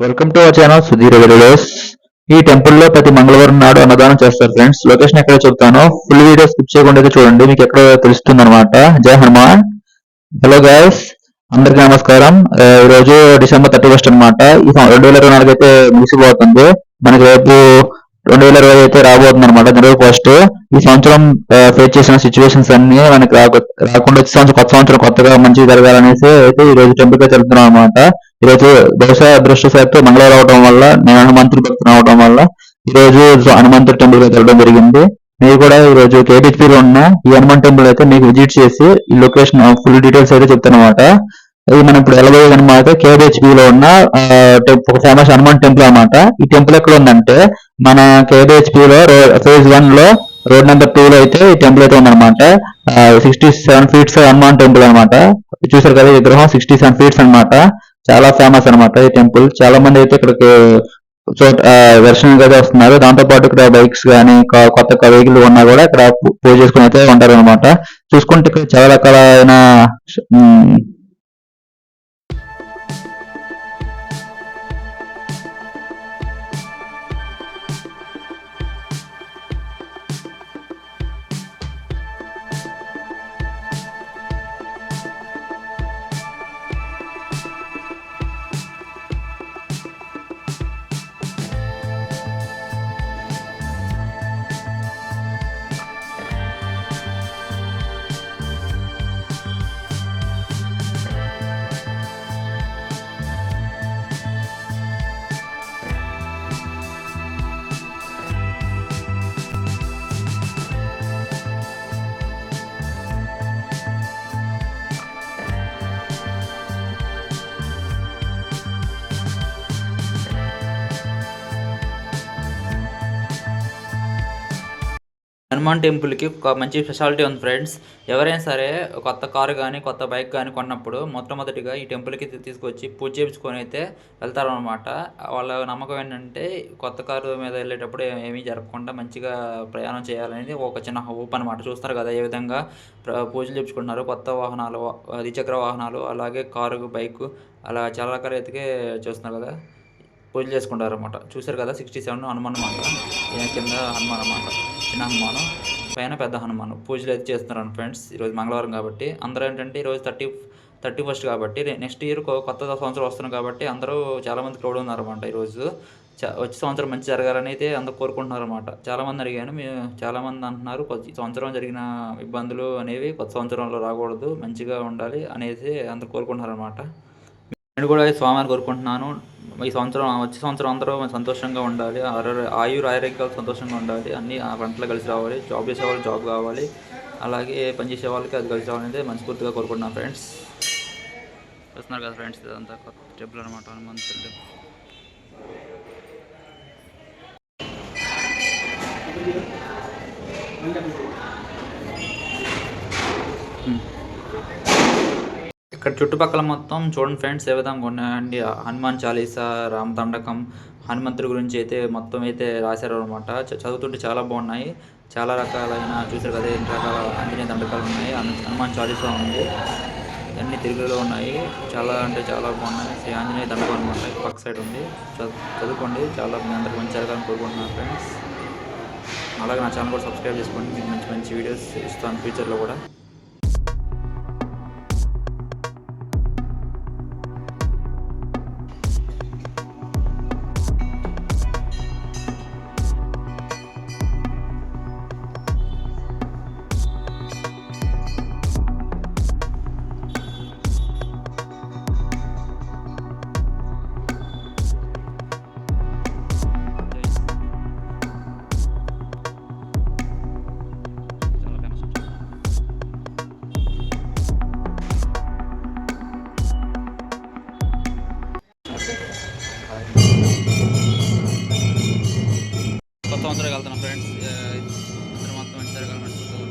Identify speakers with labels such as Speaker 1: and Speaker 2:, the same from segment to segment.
Speaker 1: Welcome to our channel Sudheer videos. ఈ temple లో ప్రతి మంగళవారం నాడు అన్నదానం చేస్తారు ఫ్రెండ్స్. లొకేషన్ ఎక్కడ చెప్తాను, ఫుల్ వీడియో స్కిప్ చేయకుండా అయితే చూడండి, మీకు ఎక్కడ తెలుస్తుంది అనమాట. జై హనుమాన్. హలో గైస్, అందరికీ నమస్కారం. ఈ రోజు డిసెంబర్ 31 అనమాట. ఈ 2024 అయితే ముగిసిపోతుంది. మనకి రేపు 2020 అయితే రాబోతుంది అనమాట, జనవరి 1. ఈ సంవత్సరం ఫేస్ చేసిన సిచ్యువేషన్స్ అన్ని మనకి రాకుండా వచ్చే సంవత్సరం, కొత్త సంవత్సరం కొత్తగా మంచిగా జరగాలనేసి అయితే ఈ రోజు టెంపుల్ కి వెళ్తున్నాం అనమాట. ఈరోజు బహుశా అదృష్టశాత్తు మంగళవారం అవడం వల్ల, నేను హనుమంతుడి భక్తుని అవడం వల్ల ఈ రోజు హనుమంతుడి టెంపుల్ కి వెళ్ళడం జరిగింది. మీరు కూడా ఈ రోజు కేబిహెచ్పి లో ఉన్న ఈ హనుమాన్ టెంపుల్ అయితే మీకు విజిట్ చేసి ఈ లొకేషన్ ఫుల్ డీటెయిల్స్ అయితే చెప్తాను అనమాట. ఇది మనం ఇప్పుడు వెళ్ళబోయేది అనమాట కేబిహెచ్పి లో ఉన్న ఒక ఫేమస్ హనుమాన్ టెంపుల్ అనమాట. ఈ టెంపుల్ ఎక్కడ ఉందంటే మన కేబిహెచ్పి లో ఫేజ్ 1 లో రోడ్ నెంబర్ 2 లో అయితే ఈ టెంపుల్ అయితే ఉందన్నమాట. 67 ఫీట్స్ హనుమాన్ టెంపుల్ అనమాట. చూసారు కదా, ఈ విగ్రహం 67 ఫీట్స్ అనమాట. చాలా ఫేమస్ అనమాట ఈ టెంపుల్. చాలా మంది అయితే ఇక్కడికి దర్శనం అయితే వస్తున్నారు. దాంతో పాటు ఇక్కడ బైక్స్ కానీ కొత్త వెహికల్ ఉన్నా కూడా ఇక్కడ పూజ చేసుకుని అయితే ఉంటారు అనమాట. చూసుకుంటే ఇక్కడ చాలా రకాలైన
Speaker 2: హనుమాన్ టెంపుల్కి ఒక మంచి స్పెషాలిటీ ఉంది ఫ్రెండ్స్. ఎవరైనా సరే కొత్త కారు కానీ కొత్త బైక్ కానీ కొన్నప్పుడు మొట్టమొదటిగా ఈ టెంపుల్కి తీసుకొచ్చి పూజ చేయించుకొని అయితే వెళ్తారనమాట. వాళ్ళ నమ్మకం ఏంటంటే కొత్త కారు మీద వెళ్ళేటప్పుడు ఏమీ జరగకుండా మంచిగా ప్రయాణం చేయాలనేది ఒక చిన్న హోప్ అనమాట. చూస్తారు కదా ఏ విధంగా పూజలు చేయించుకుంటున్నారు. కొత్త వాహనాలు, ద్విచక్ర వాహనాలు, అలాగే కారు, బైకు, అలా చాలా రకాల అయితే చూస్తున్నారు కదా, పూజలు చేసుకుంటారు అనమాట. చూసారు కదా 67 హనుమాన్ అనమాట. కింద హనుమాన్ అనమాట, చిన్న హనుమాను, పైన పెద్ద హనుమాను. పూజలు అయితే చేస్తున్నారు ఫ్రెండ్స్. ఈరోజు మంగళవారం కాబట్టి అందరూ ఏంటంటే ఈరోజు 31 కాబట్టి నెక్స్ట్ ఇయర్ కొత్త సంవత్సరం వస్తున్నాం కాబట్టి అందరూ చాలామంది క్రౌడ్ ఉన్నారన్నమాట. ఈరోజు వచ్చే సంవత్సరం మంచి జరగాలని అయితే అందరూ కోరుకుంటున్నారు అనమాట. చాలామంది అడిగాను, చాలామంది అంటున్నారు ఈ సంవత్సరం జరిగిన ఇబ్బందులు అనేవి కొత్త సంవత్సరంలో రాకూడదు, మంచిగా ఉండాలి అనేసి అందరూ కోరుకుంటున్నారు అనమాట. నేను కూడా స్వామిని కోరుకుంటున్నాను, ఈ సంవత్సరం వచ్చే సంవత్సరం అందరూ సంతోషంగా ఉండాలి, ఆరోగ్యాలు సంతోషంగా ఉండాలి, అన్నీ ఆ పంటలు కలిసి రావాలి, జాబ్ చేసే వాళ్ళకి జాబ్ కావాలి, అలాగే పని చేసే వాళ్ళకి అది కలిసి రావాలని మనస్ఫూర్తిగా కోరుకుంటున్నాను ఫ్రెండ్స్. చూస్తున్నారు కదా ఫ్రెండ్స్, ఇదంతా కొత్త టెంపుల్ అనమాట, హనుమంతుడి టెంపుల్. ఇక్కడ చుట్టుపక్కల మొత్తం చూడండి ఫ్రెండ్స్ ఏ విధంగా ఉన్నాయండి. హనుమాన్ చాలీసా, రామ దండకం, హనుమంతుడి గురించి అయితే మొత్తం అయితే రాశారు అనమాట. చదువుతుంటే చాలా బాగున్నాయి. చాలా రకాలైన చూసారు కదా, ఎన్ని రకాల ఆంజనేయ దండకాలు ఉన్నాయి, హనుమాన్ చాలీసా ఉంది, అన్ని తెలుగులో ఉన్నాయి. చాలా అంటే చాలా బాగున్నాయి. శ్రీ ఆంజనేయ దండకం అనమాట, పక్క సైడ్ ఉంది. చదువుకోండి, చాలా మీ అందరికి మంచి జరగాలని కోరుకుంటున్నాను ఫ్రెండ్స్. అలాగే నా ఛానల్ కూడా సబ్స్క్రైబ్ చేసుకోండి, మీకు మంచి మంచి వీడియోస్ ఇస్తాను ఫ్యూచర్లో కూడా. కొత్త సంవత్సరానికి వెళ్తున్నాం ఫ్రెండ్స్. అందరూ మొత్తం మంచి జరగాలి మనస్ఫూర్తిగా.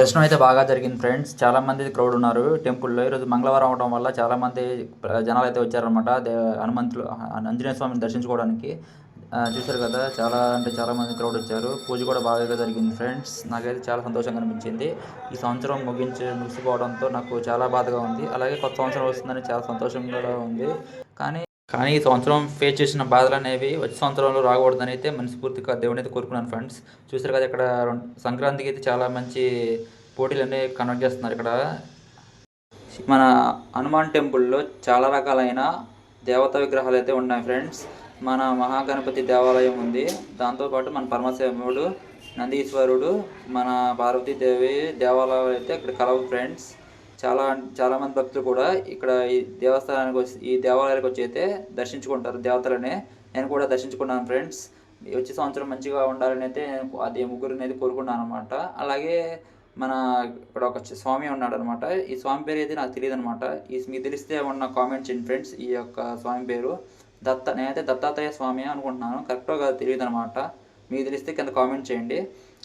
Speaker 2: దర్శనం అయితే బాగా జరిగింది ఫ్రెండ్స్. చాలామంది క్రౌడ్ ఉన్నారు టెంపుల్లో. ఈరోజు మంగళవారం అవడం వల్ల చాలామంది జనాలు అయితే వచ్చారనమాట హనుమంతులు ఆంజనేయ స్వామిని దర్శించుకోవడానికి. చూశారు కదా, చాలామంది క్రౌడ్ వచ్చారు. పూజ కూడా బాగా జరిగింది ఫ్రెండ్స్. నాకైతే చాలా సంతోషంగా అనిపించింది. ఈ సంవత్సరం ముగిసిపోవడంతో నాకు చాలా బాధగా ఉంది. అలాగే కొత్త సంవత్సరం వస్తుందని చాలా సంతోషంగా ఉంది. కానీ ఈ సంవత్సరం ఫేస్ చేసిన బాధలు అనేవి వచ్చే సంవత్సరంలో రాకూడదని అయితే మనస్ఫూర్తిగా దేవుని అయితే కోరుకున్నాను ఫ్రెండ్స్. చూసారు కదా, ఇక్కడ సంక్రాంతికి అయితే చాలా మంచి పోటీలు అనేవి కండక్ట్ చేస్తున్నారు. ఇక్కడ మన హనుమాన్ టెంపుల్లో చాలా రకాలైన దేవతా విగ్రహాలు అయితే ఉన్నాయి ఫ్రెండ్స్. మన మహాగణపతి దేవాలయం ఉంది. దాంతోపాటు మన పరమశివుడు, నందీశ్వరుడు, మన పార్వతీదేవి దేవాలయాలు అయితే ఇక్కడ కలవు ఫ్రెండ్స్. చాలామంది భక్తులు కూడా ఇక్కడ ఈ దేవాలయానికి వచ్చి అయితే దర్శించుకుంటారు దేవతలనే. నేను కూడా దర్శించుకున్నాను ఫ్రెండ్స్. వచ్చే సంవత్సరం మంచిగా ఉండాలని అయితే అది ముగ్గురిని అయితే కోరుకున్నాను అనమాట. అలాగే మన ఇక్కడ ఒక స్వామి ఉన్నాడు అనమాట. ఈ స్వామి పేరు అయితే నాకు తెలియదు అనమాట. మీకు తెలిస్తే ఏమన్నా కామెంట్ చేయండి ఫ్రెండ్స్. ఈ యొక్క స్వామి పేరు నేనైతే దత్తాత్రేయ స్వామి అనుకుంటున్నాను, కరెక్ట్గా తెలియదు అనమాట. మీకు తెలిస్తే కింద కామెంట్ చేయండి.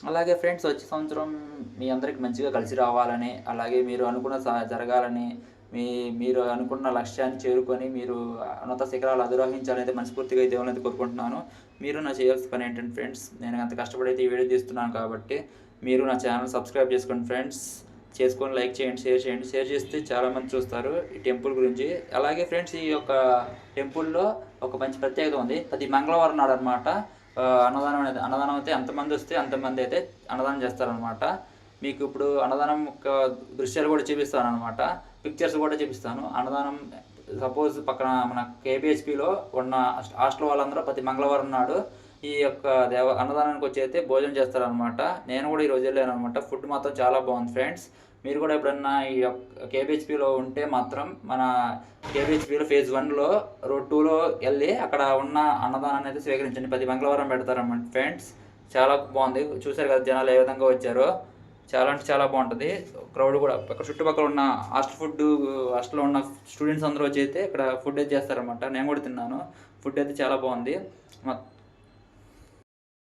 Speaker 2: అలాగే ఫ్రెండ్స్, వచ్చే సంవత్సరం మీ అందరికి మంచిగా కలిసి రావాలని, అలాగే మీరు అనుకున్న జరగాలని, మీరు అనుకున్న లక్ష్యాన్ని చేరుకొని మీరు ఉన్నత శిఖరాలు అధిరోహించాలని అయితే మనస్ఫూర్తిగా ఈ దేవుని అయితే కోరుకుంటున్నాను. మీరు నా చేయాల్సిన పని ఏంటంటే ఫ్రెండ్స్, నేను అంత కష్టపడి అయితే ఈ వీడియో తీస్తున్నాను కాబట్టి మీరు నా ఛానల్ సబ్స్క్రైబ్ చేసుకోండి ఫ్రెండ్స్. చేసుకొని లైక్ చేయండి, షేర్ చేయండి. షేర్ చేస్తే చాలామంది చూస్తారు ఈ టెంపుల్ గురించి. అలాగే ఫ్రెండ్స్, ఈ యొక్క టెంపుల్లో ఒక మంచి ప్రత్యేకత ఉంది. అది మంగళవారం నాడు అనమాట. అన్నదానం అయితే ఎంతమంది వస్తే అంతమంది అయితే అన్నదానం చేస్తారనమాట. మీకు ఇప్పుడు అన్నదానం యొక్క దృశ్యాలు కూడా చూపిస్తాను అనమాట, పిక్చర్స్ కూడా చూపిస్తాను. అన్నదానం సపోజ్ పక్కన మన కేబిహెచ్పిలో ఉన్న హాస్టల్ వాళ్ళందరూ ప్రతి మంగళవారం నాడు ఈ యొక్క అన్నదానానికి వచ్చి అయితే భోజనం చేస్తారనమాట. నేను కూడా ఈరోజు వెళ్ళాను అనమాట. ఫుడ్ మాత్రం చాలా బాగుంది ఫ్రెండ్స్. మీరు కూడా ఎప్పుడన్నా ఈ కేబిహెచ్పిలో ఉంటే మాత్రం మన కేబిహెచ్పిలో ఫేజ్ 1లో రోడ్ 2లో వెళ్ళి అక్కడ ఉన్న అన్నదానాన్ని అయితే స్వీకరించండి. ప్రతి మంగళవారం పెడతారన్నమాట ఫ్రెండ్స్. చాలా బాగుంది. చూశారు కదా జనాలు ఏ విధంగా వచ్చారో. చాలా అంటే చాలా బాగుంటుంది. క్రౌడ్ కూడా అక్కడ చుట్టుపక్కల ఉన్న హాస్టల్లో ఉన్న స్టూడెంట్స్ అందరూ వచ్చి అయితే ఇక్కడ ఫుడ్ అయితే చేస్తారనమాట. నేను కూడా తిన్నాను. ఫుడ్ అయితే చాలా బాగుంది.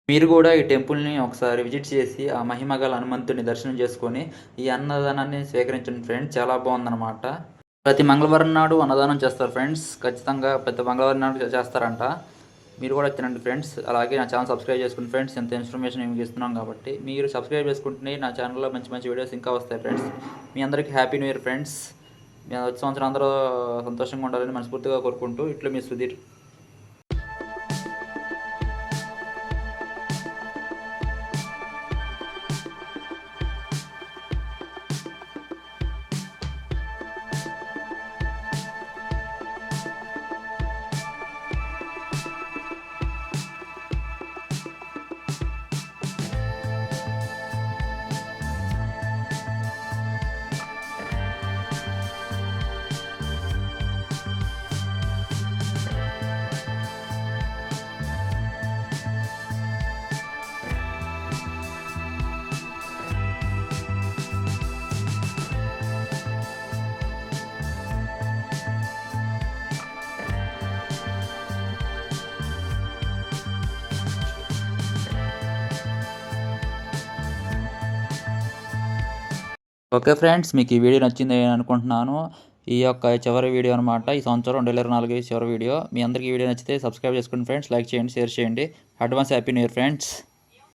Speaker 2: మీరు కూడా ఈ టెంపుల్ని ఒకసారి విజిట్ చేసి ఆ మహిమగల హనుమంతుని దర్శనం చేసుకొని ఈ అన్నదానాన్ని స్వీకరించండి ఫ్రెండ్స్. చాలా బాగుందన్నమాట. ప్రతి మంగళవారం నాడు అన్నదానం చేస్తారు ఫ్రెండ్స్. ఖచ్చితంగా ప్రతి మంగళవారం నాడు చేస్తారంట. మీరు కూడా తినండి ఫ్రెండ్స్. అలాగే నా ఛానల్ సబ్స్క్రైబ్ చేసుకుని ఫ్రెండ్స్. ఎంత ఇన్ఫర్మేషన్ మీకు ఇస్తున్నాం కాబట్టి మీరు సబ్స్క్రైబ్ చేసుకుంటే నా ఛానల్లో మంచి మంచి వీడియోస్ ఇంకా వస్తాయి ఫ్రెండ్స్. మీ అందరికీ హ్యాపీ న్యూ ఇయర్ ఫ్రెండ్స్. వచ్చే సంవత్సరం అందరూ సంతోషంగా ఉండాలని మనస్ఫూర్తిగా కోరుకుంటూ ఇట్లు మీ సుధీర్. ఓకే ఫ్రెండ్స్, మీకు ఈ వీడియో నచ్చింది అనుకుంటున్నాను. ఈ యొక్క చివరి వీడియో అనమాట. ఈ సంవత్సరం 2024 చివరి వీడియో. మీ అందరికీ ఈ వీడియో నచ్చితే సబ్స్క్రైబ్ చేసుకోండి ఫ్రెండ్స్. లైక్ చేయండి, షేర్ చేయండి. Advance happy new year friends.